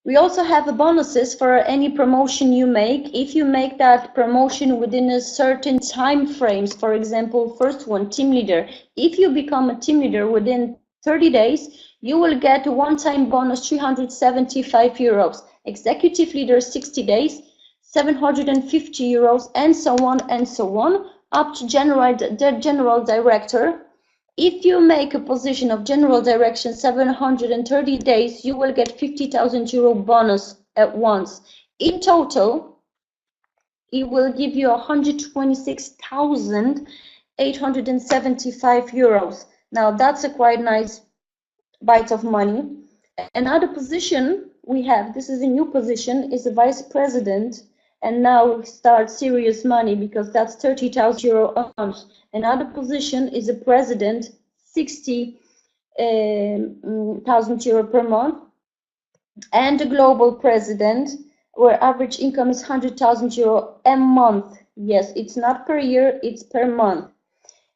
S1: We also have bonuses for any promotion you make. If you make that promotion within a certain time frames, for example, first one, team leader. If you become a team leader within 30 days, you will get a one-time bonus 375 euros. Executive leader 60 days, 750 euros, and so on, up to the general director. If you make a position of general direction 730 days, you will get 50,000 euro bonus at once. In total, it will give you 126,875 euros. Now that's a quite nice bite of money. Another position we have, this is a new position, is a vice president. And now start serious money, because that's 30,000 euro a month. Another position is a president, 60,000 euro per month, and a global president, where average income is 100,000 euro a month. Yes, it's not per year, it's per month.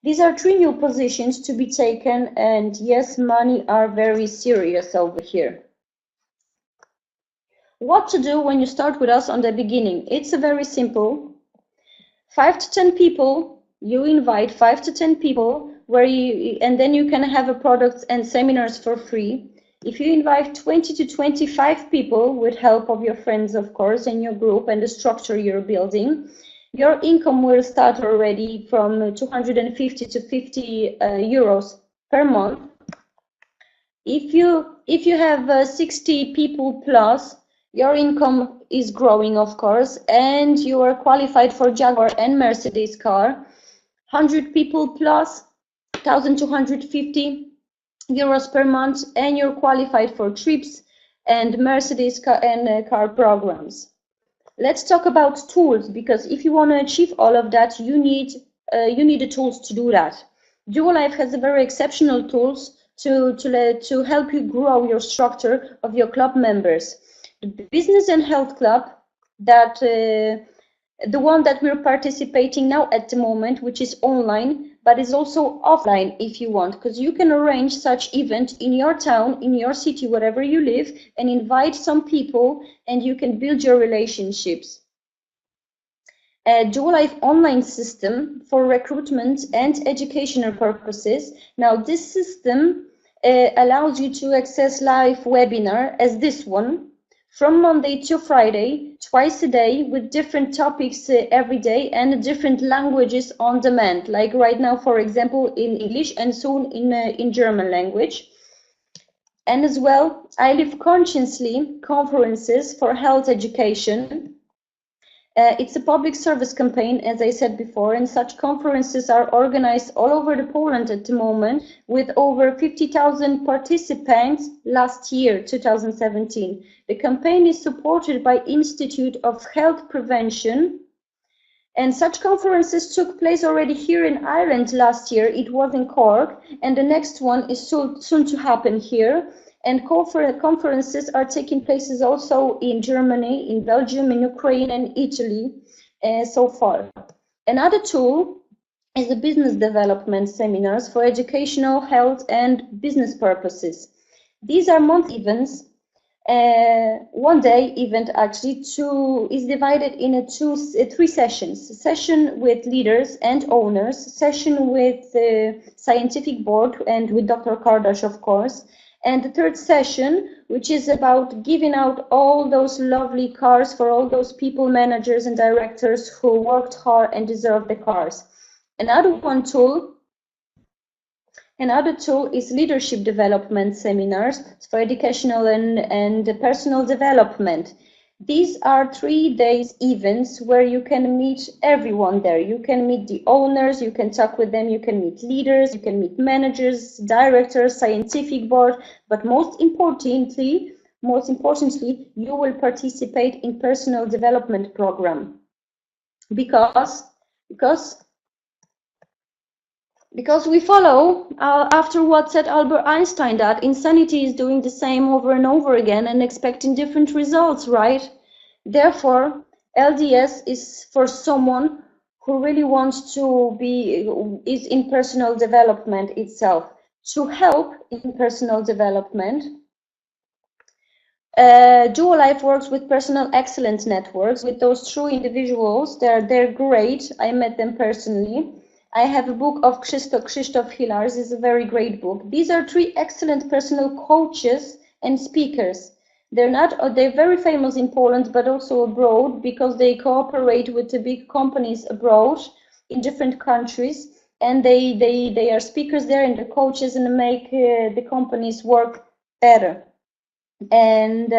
S1: These are 3 new positions to be taken, and yes, money are very serious over here. What to do when you start with us on the beginning? It's a very simple. 5 to 10 people, you invite 5 to 10 people, and then you can have a products and seminars for free. If you invite 20 to 25 people, with help of your friends, of course, in your group and the structure you're building, your income will start already from 250 to 50 euros per month. If you have 60 people plus, your income is growing, of course, and you are qualified for Jaguar and Mercedes car. 100 people plus, 1,250 euros per month, and you're qualified for trips and Mercedes car and car programs. Let's talk about tools, because if you want to achieve all of that, you need the tools to do that. Duolife has a very exceptional tools to help you grow your structure of your club members. The Business and Health Club, that the one that we're participating now at the moment, which is online, but is also offline if you want, because you can arrange such event in your town, in your city, wherever you live, and invite some people, and you can build your relationships. A Duolife online system for recruitment and educational purposes. Now this system allows you to access live webinar as this one, from Monday to Friday, twice a day, with different topics every day, and different languages on demand, like right now, for example, in English, and soon in German language. And as well, I Live Consciously conferences for health education. It's a public service campaign, as I said before, and such conferences are organized all over Poland at the moment, with over 50,000 participants last year, 2017. The campaign is supported by Institute of Health Prevention And such conferences took place already here in Ireland last year. It was in Cork, and the next one is soon to happen here. And conferences are taking places also in Germany, in Belgium, in Ukraine, and Italy so far. Another tool is the business development seminars for educational, health, and business purposes. These are monthly events. One-day event actually is divided in three sessions: a session with leaders and owners, session with the scientific board and with Dr. Kardash, of course, and the third session, which is about giving out all those lovely cars for all those people, managers and directors who worked hard and deserve the cars. Another tool is leadership development seminars for educational and personal development. These are 3 days events where you can meet everyone there. You can meet the owners, you can talk with them, you can meet leaders, you can meet managers, directors, scientific board, but most importantly, you will participate in personal development program. Because we follow after what said Albert Einstein, that insanity is doing the same over and over again and expecting different results, right? Therefore, LDS is for someone who really wants to is in personal development itself. To help in personal development, Duo Life works with personal excellence networks, with those true individuals. They're great. I met them personally. I have a book of Krzysztof Hilars. It's a very great book. These are 3 excellent personal coaches and speakers. They're very famous in Poland, but also abroad, because they cooperate with the big companies abroad in different countries, and they are speakers there and the coaches, and make the companies work better. And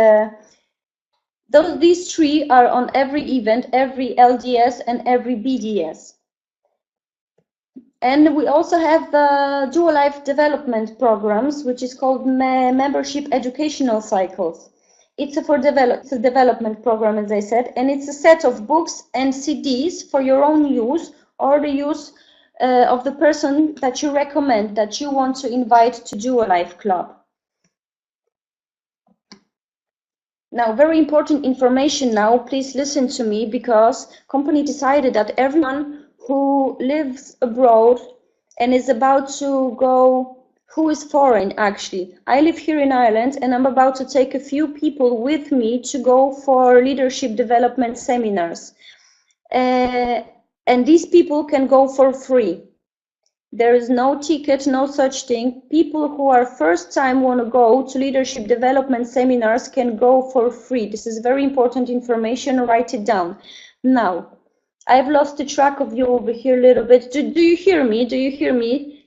S1: these 3 are on every event, every LDS and every BDS. And we also have Duo Life development programs, which is called membership educational cycles. It's a development program, as I said, and it's a set of books and CDs for your own use, or the use of the person that you recommend, that you want to invite to Duo Life Club. Now, very important information now, please listen to me, because company decided that everyone who lives abroad and is about to go, who is foreign actually. I live here in Ireland, and I'm about to take a few people with me to go for leadership development seminars. And these people can go for free. There is no ticket, no such thing. People who are first time want to go to leadership development seminars can go for free. This is very important information, write it down. Now, I've lost the track of you over here a little bit. Do you hear me? Do you hear me?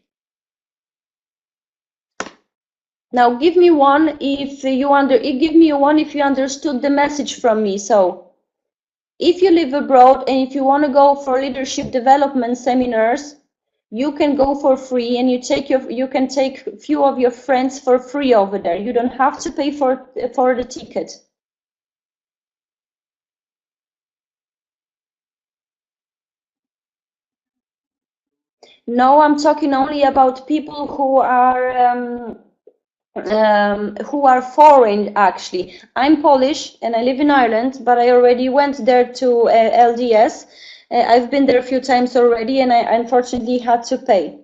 S1: Now give me one if you understood the message from me. So if you live abroad and if you want to go for leadership development seminars, you can go for free, and you can take a few of your friends for free over there. You don't have to pay for the ticket. No, I'm talking only about people who are foreign actually. I'm Polish and I live in Ireland, but I already went there to LDS. I've been there a few times already, and I unfortunately had to pay.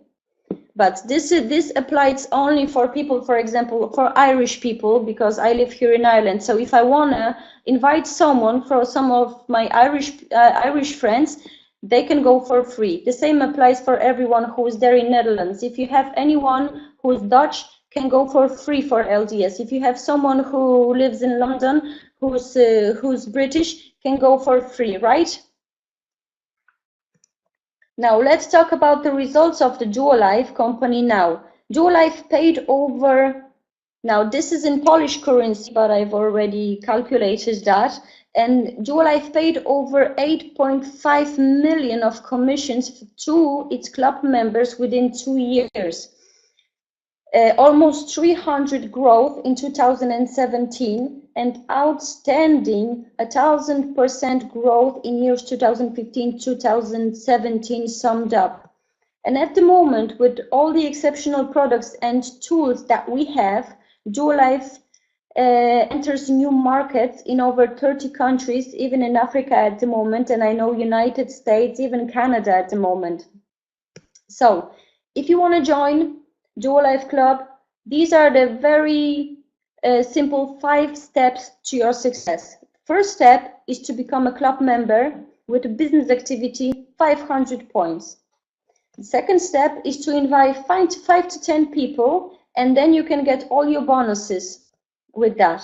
S1: But this applies only for people, for example, for Irish people, because I live here in Ireland. So if I wanna invite someone, for some of my Irish friends, they can go for free. The same applies for everyone who is there in Netherlands. If you have anyone who is Dutch, can go for free for LDS. If you have someone who lives in London who's British, can go for free, right? Now let's talk about the results of the Duo Life company now. Duo Life paid over, now this is in Polish currency, but I've already calculated that, and Duo Life paid over 8.5 million of commissions to its club members within 2 years. Almost 300 growth in 2017. and outstanding 1,000% growth in years 2015-2017 summed up. And at the moment, with all the exceptional products and tools that we have, Duolife enters new markets in over 30 countries, even in Africa at the moment, and I know United States, even Canada at the moment. So if you want to join Duolife Club, these are the very simple 5 steps to your success. First step is to become a club member with a business activity 500 points. The second step is to invite 5 to 10 people, and then you can get all your bonuses with that.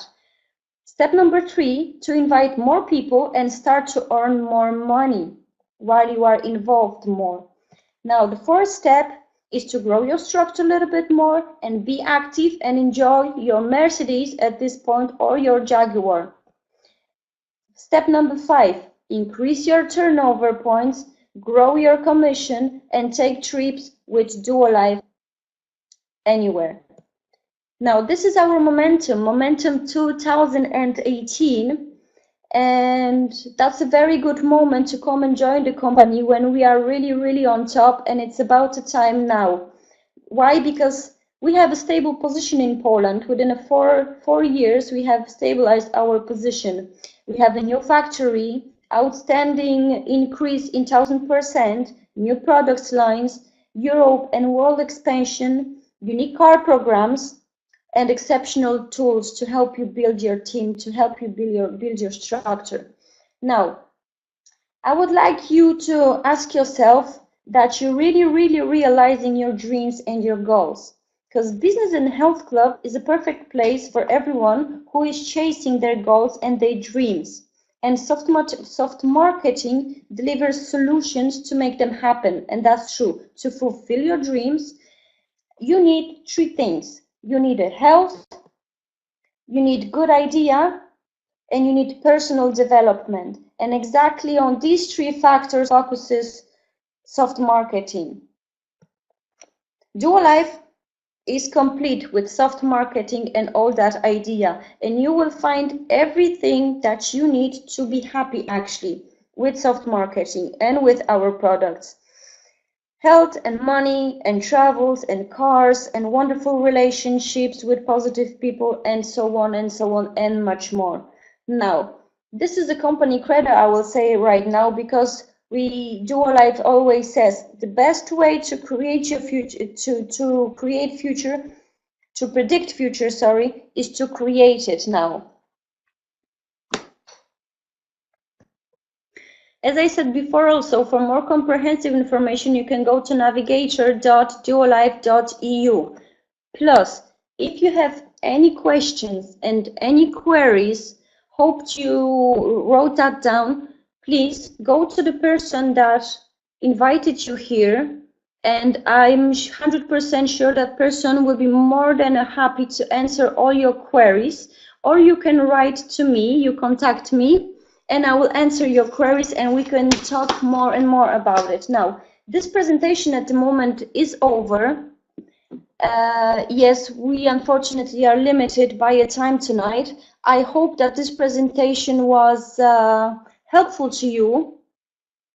S1: Step number 3, to invite more people and start to earn more money while you are involved more. Now, the fourth step is to grow your structure a little bit more and be active and enjoy your Mercedes at this point or your Jaguar. Step number 5, increase your turnover points, grow your commission, and take trips with Duolife anywhere. Now, this is our Momentum 2018, and that's a very good moment to come and join the company when we are really on top, and it's about the time now. Why? Because we have a stable position in Poland. Within a four years, we have stabilized our position. We have a new factory, outstanding increase in 1,000%, new products lines, Europe and world expansion, unique car programs, and exceptional tools to help you build your team, to help you build your structure. Now, I would like you to ask yourself that you're really realizing your dreams and your goals, because Business and Health Club is a perfect place for everyone who is chasing their goals and their dreams. And soft marketing delivers solutions to make them happen, and that's true. To fulfill your dreams, you need 3 things. You need a health, you need good idea, and you need personal development. And exactly on these 3 factors focuses soft marketing. Duolife is complete with soft marketing and all that idea, and you will find everything that you need to be happy actually with soft marketing and with our products. Health and money and travels and cars and wonderful relationships with positive people and so on and much more. Now, this is a company credo, I will say right now, because Duolife always says the best way to create your future, to predict future, is to create it now. As I said before, also, for more comprehensive information, you can go to navigator.duolife.eu. Plus, if you have any questions and any queries, hope you wrote that down, please go to the person that invited you here, and I'm 100% sure that person will be more than happy to answer all your queries. Or you can write to me, you contact me, and I will answer your queries and we can talk more and more about it. Now, this presentation at the moment is over. Yes, we unfortunately are limited by a time tonight. I hope that this presentation was helpful to you.